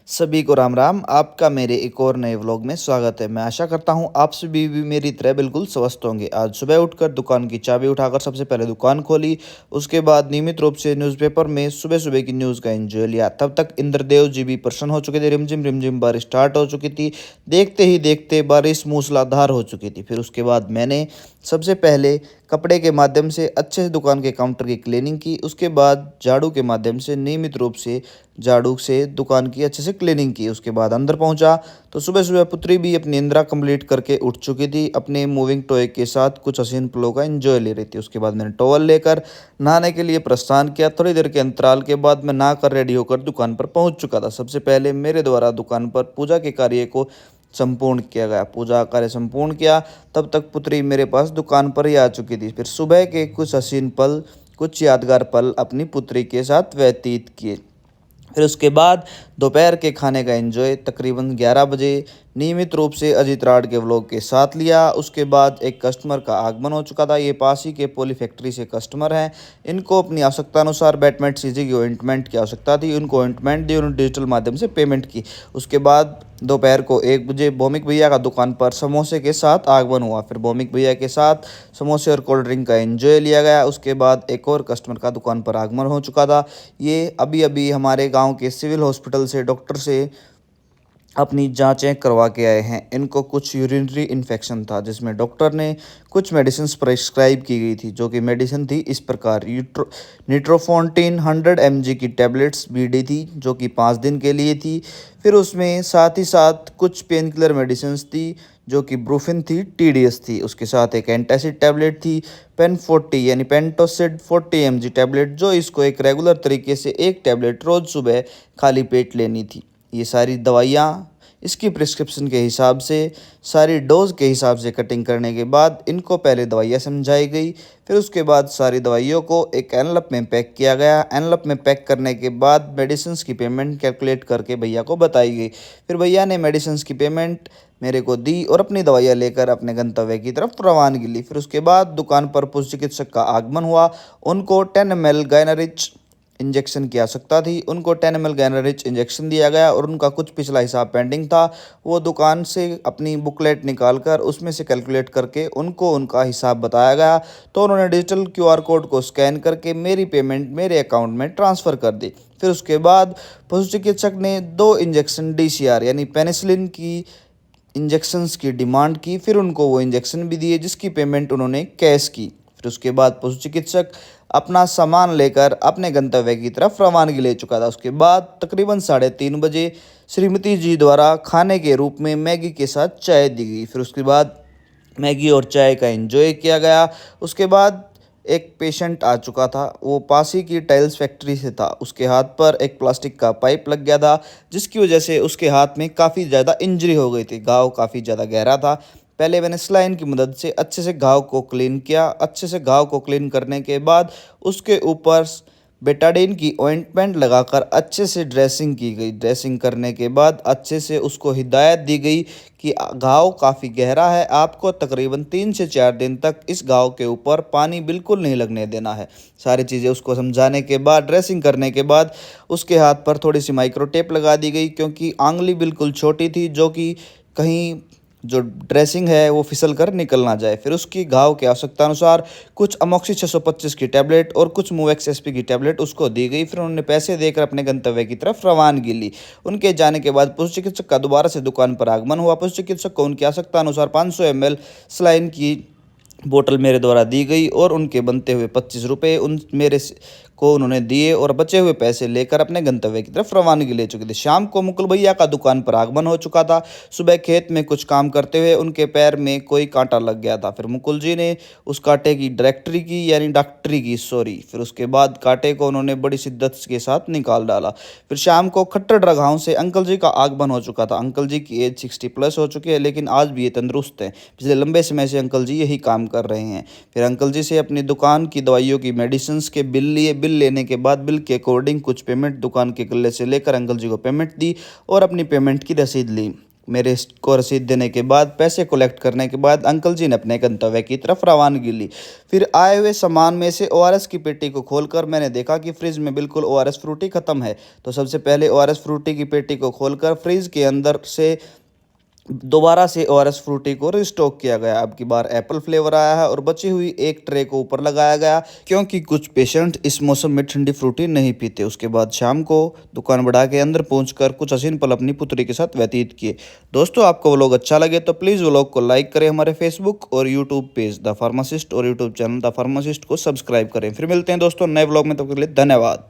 सभी को राम राम। आपका मेरे एक और नए व्लॉग में स्वागत है। मैं आशा करता हूँ आप सभी भी मेरी तरह बिल्कुल स्वस्थ होंगे। आज सुबह उठकर दुकान की चाबी उठाकर सबसे पहले दुकान खोली। उसके बाद नियमित रूप से न्यूज़पेपर में सुबह सुबह की न्यूज़ का एंजॉय लिया। तब तक इंद्रदेव जी भी प्रसन्न हो चुके थे। रिमझिम रिमझिम बारिश स्टार्ट हो चुकी थी। देखते ही देखते बारिश मूसलाधार हो चुकी थी। फिर उसके बाद मैंने सबसे पहले कपड़े के माध्यम से अच्छे से दुकान के काउंटर की क्लीनिंग की। उसके बाद झाड़ू के माध्यम से नियमित रूप से झाड़ू से दुकान की अच्छे से क्लीनिंग की। उसके बाद अंदर पहुंचा तो सुबह सुबह पुत्री भी अपनी निंद्रा कंप्लीट करके उठ चुकी थी। अपने मूविंग टॉय के साथ कुछ हसीन पलों का एंजॉय ले रही थी। उसके बाद मैंने टॉवल लेकर नहाने के लिए प्रस्थान किया। थोड़ी देर के अंतराल के बाद मैं नहाकर रेडी होकर दुकान पर पहुंच चुका था। सबसे पहले मेरे द्वारा दुकान पर पूजा के कार्य को संपूर्ण किया गया। पूजा कार्य संपूर्ण किया तब तक पुत्री मेरे पास दुकान पर ही आ चुकी थी। फिर सुबह के कुछ हसीन पल, कुछ यादगार पल अपनी पुत्री के साथ व्यतीत किए। फिर उसके बाद दोपहर के खाने का एंजॉय तकरीबन 11 बजे नियमित रूप से अजीत राड के व्लॉग के साथ लिया। उसके बाद एक कस्टमर का आगमन हो चुका था। ये पास ही के पॉली फैक्ट्री से कस्टमर हैं। इनको अपनी आवश्यकता अनुसार बैटमेट सीजी की ऑइंटमेंट की आवश्यकता थी। उनको ऑइंटमेंट दी, उन्होंने डिजिटल माध्यम से पेमेंट की। उसके बाद दोपहर को 1 बजे भौमिक भैया का दुकान पर समोसे के साथ आगमन हुआ। फिर भौमिक भैया के साथ समोसे और कोल्ड ड्रिंक का एंजॉय लिया गया। उसके बाद एक और कस्टमर का दुकान पर आगमन हो चुका था। ये अभी अभी हमारे गांव के सिविल हॉस्पिटल से डॉक्टर से अपनी जांचें करवा के आए हैं। इनको कुछ यूरिनरी इन्फेक्शन था जिसमें डॉक्टर ने कुछ मेडिसिन प्रेस्क्राइब की गई थी, जो कि मेडिसिन थी इस प्रकार। निट्रोफोंटिन 100 mg की टैबलेट्स बीडी थी, जो कि 5 दिन के लिए थी। फिर उसमें साथ ही साथ कुछ पेन किलर मेडिसिन थी, जो कि ब्रूफिन थी, टीडीएस थी। उसके साथ एक एंटासिड टैबलेट थी, पेन 40 यानी पेंटोसिड 40 mg टैबलेट, जो इसको एक रेगुलर तरीके से एक टैबलेट रोज़ सुबह खाली पेट लेनी थी। ये सारी दवाइयाँ इसकी प्रिस्क्रिप्शन के हिसाब से, सारी डोज के हिसाब से कटिंग करने के बाद इनको पहले दवाइयाँ समझाई गई। फिर उसके बाद सारी दवाइयों को एक एनवलप में पैक किया गया। एनवलप में पैक करने के बाद मेडिसिन्स की पेमेंट कैलकुलेट करके भैया को बताई गई। फिर भैया ने मेडिसिन्स की पेमेंट मेरे को दी और अपनी दवाइयाँ लेकर अपने गंतव्य की तरफ रवानगी ली। फिर उसके बाद दुकान पर पशु चिकित्सक का आगमन हुआ। उनको 10 ml गायनारिच इंजेक्शन की आवश्यकता थी। उनको 10 ml गैनरिच इंजेक्शन दिया गया और उनका कुछ पिछला हिसाब पेंडिंग था। वो दुकान से अपनी बुकलेट निकाल कर उसमें से कैलकुलेट करके उनको उनका हिसाब बताया गया। तो उन्होंने डिजिटल क्यूआर कोड को स्कैन करके मेरी पेमेंट मेरे अकाउंट में ट्रांसफ़र कर दी। फिर उसके बाद पशु चिकित्सक ने 2 इंजेक्शन डीसीआर यानी पेनिसिलिन की इंजेक्शंस की डिमांड की। फिर उनको वो इंजेक्शन भी दिए, जिसकी पेमेंट उन्होंने कैश की। फिर उसके बाद पशु चिकित्सक अपना सामान लेकर अपने गंतव्य की तरफ रवानगी ले चुका था। उसके बाद तकरीबन 3:30 बजे श्रीमती जी द्वारा खाने के रूप में मैगी के साथ चाय दी गई। फिर उसके बाद मैगी और चाय का एंजॉय किया गया। उसके बाद एक पेशेंट आ चुका था। वो पास ही की टाइल्स फैक्ट्री से था। उसके हाथ पर एक प्लास्टिक का पाइप लग गया था, जिसकी वजह से उसके हाथ में काफ़ी ज़्यादा इंजरी हो गई थी। घाव काफ़ी ज़्यादा गहरा था। पहले मैंने स्लाइन की मदद से अच्छे से घाव को क्लीन किया। अच्छे से घाव को क्लीन करने के बाद उसके ऊपर बेटाडीन की ऑइंटमेंट लगाकर अच्छे से ड्रेसिंग की गई। ड्रेसिंग करने के बाद अच्छे से उसको हिदायत दी गई कि घाव काफ़ी गहरा है, आपको तकरीबन 3 से 4 दिन तक इस घाव के ऊपर पानी बिल्कुल नहीं लगने देना है। सारी चीज़ें उसको समझाने के बाद, ड्रेसिंग करने के बाद उसके हाथ पर थोड़ी सी माइक्रो टेप लगा दी गई, क्योंकि आंगली बिल्कुल छोटी थी, जो कि कहीं जो ड्रेसिंग है वो फिसल कर निकल ना जाए। फिर उसकी घाव की आवश्यकता अनुसार कुछ अमोक्सी 625 की टैबलेट और कुछ मूवेक्स एसपी की टैबलेट उसको दी गई। फिर उन्होंने पैसे देकर अपने गंतव्य की तरफ रवानगी ली। उनके जाने के बाद पशु चिकित्सक का दोबारा से दुकान पर आगमन हुआ। पशु चिकित्सक को उनकी आवश्यकता अनुसार 500 ml सलाइन की बोतल मेरे द्वारा दी गई और उनके बनते हुए 25 रुपये उन मेरे को उन्होंने दिए और बचे हुए पैसे लेकर अपने गंतव्य की तरफ रवानगी ले चुके थे। शाम को मुकुल भैया का दुकान पर आगमन हो चुका था। सुबह खेत में कुछ काम करते हुए उनके पैर में कोई कांटा लग गया था। फिर मुकुल जी ने उस कांटे की डायरेक्टरी की यानी डॉक्टरी की सॉरी। फिर उसके बाद कांटे को उन्होंने बड़ी शिद्दत के साथ निकाल डाला। फिर शाम को खट्टर गाँव से अंकल जी का आगमन हो चुका था। अंकल जी की एज 60+ हो चुकी है, लेकिन आज भी ये तंदुरुस्त हैं। पिछले लंबे समय से अंकल जी यही काम कर रहे हैं। फिर अंकल जी से अपनी दुकान की दवाइयों की मेडिसिन्स के बिल लिए। बिल लेने के बाद बिल के अकॉर्डिंग कुछ पेमेंट दुकान के गले से लेकर अंकल जी को पेमेंट दी और अपनी पेमेंट की रसीद ली। मेरे को रसीद देने के बाद, पैसे कलेक्ट करने के बाद अंकल जी ने अपने गंतव्य की तरफ रवानगी ली। फिर आए हुए सामान में से ओआरएस की पेटी को खोलकर मैंने देखा कि फ्रिज में बिल्कुल ओआरएस फ्रूटी ख़त्म है। तो सबसे पहले ओआरएस फ्रूटी की पेटी को खोलकर फ्रिज के अंदर से दोबारा से ओआरएस फ्रूटी को रिस्टॉक किया गया। अब की बार एप्पल फ्लेवर आया है और बची हुई एक ट्रे को ऊपर लगाया गया, क्योंकि कुछ पेशेंट इस मौसम में ठंडी फ्रूटी नहीं पीते। उसके बाद शाम को दुकान बढ़ा के अंदर पहुंचकर कुछ हसीन पल अपनी पुत्री के साथ व्यतीत किए। दोस्तों, आपको व्लॉग अच्छा लगे तो प्लीज़ व्लॉग को लाइक करें, हमारे फेसबुक और यूट्यूब पेज द फार्मासिस्ट और यूट्यूब चैनल द फार्मासिस्ट को सब्सक्राइब करें। फिर मिलते हैं दोस्तों नए व्लॉग में, तब तक के लिए धन्यवाद।